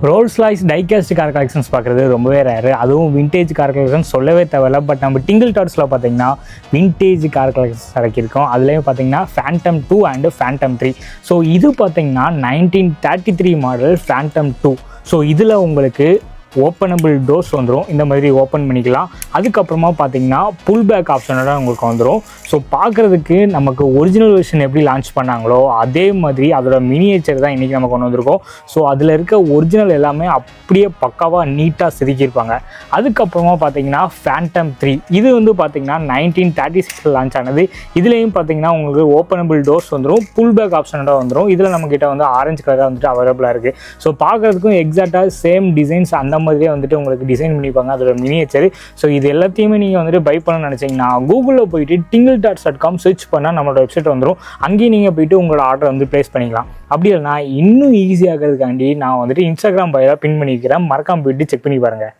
Rolls Royce die-cast car collections பார்க்குறது ரொம்பவே rare. அதுவும் விண்டேஜ் கார் கலெக்ஷன்ஸ் சொல்லவே தேவையில்ல. பட் நம்ம டிங்கிள் டாட்ஸில் பார்த்தீங்கன்னா விண்டேஜ் கார் கலெக்ஷன்ஸ் இறக்கியிருக்கோம். அதுலேயும் பார்த்தீங்கன்னா ஃபேண்டம் 2 அண்டு ஃபேண்டம் 3. ஸோ இது பார்த்தீங்கன்னா 1933 மாடல் ஃபேண்டம் 2. ஸோ இதில் உங்களுக்கு ஓப்பனபிள் டோர்ஸ் வந்துடும். இந்த மாதிரி ஓப்பன் பண்ணிக்கலாம். அதுக்கப்புறமா பார்த்தீங்கன்னா புல் பேக் ஆப்ஷனோட உங்களுக்கு வந்துடும். ஸோ பார்க்குறதுக்கு நமக்கு ஒரிஜினல் வெர்ஷன் எப்படி லான்ச் பண்ணாங்களோ அதே மாதிரி அதோட மினியேச்சர் தான் இன்றைக்கி நம்ம கொண்டு வந்திருக்கோம். ஸோ அதில் இருக்க ஒரிஜினல் எல்லாமே அப்படியே பக்காவாக நீட்டாக செதுக்கியிருப்பாங்க. அதுக்கப்புறமா பார்த்தீங்கன்னா ஃபேண்டம் 3 இது வந்து பார்த்தீங்கன்னா 1936 லான்ச் ஆனது. இதுலேயும் பார்த்தீங்கன்னா உங்களுக்கு ஓப்பனபிள் டோர்ஸ் வந்துடும், புல் பேக் ஆப்ஷனோட வந்துடும். இதில் நம்மக்கிட்ட வந்து ஆரஞ்சு கலராக வந்துட்டு அவைலபிளாக இருக்குது. ஸோ பார்க்குறதுக்கும் எக்ஸாக்டாக சேம் டிசைன்ஸ் அந்த மாதிரியே வந்துட்டு உங்களுக்கு டிசைன் பண்ணிப்பாங்க அதோட மினியேச்சர். ஸோ இது எல்லாத்தையுமே நீங்கள் வந்துட்டு பை பண்ணணும்னு நினச்சிங்கன்னா கூகுளில் போயிட்டு tingletarts.com சர்ச் பண்ணால் நம்மளோட வெப்சைட் வந்துடும். அங்கேயும் நீங்கள் போயிட்டு உங்களோட ஆர்டர் வந்து ப்ளேஸ் பண்ணிக்கலாம். அப்படி இல்லைனா இன்னும் ஈஸியாகிறதுக்காண்டி நான் வந்துட்டு இன்ஸ்டாகிராம் பையில் பின் பண்ணிக்கிறேன். மறக்காமல் போயிட்டு செக் பண்ணி பாருங்கள்.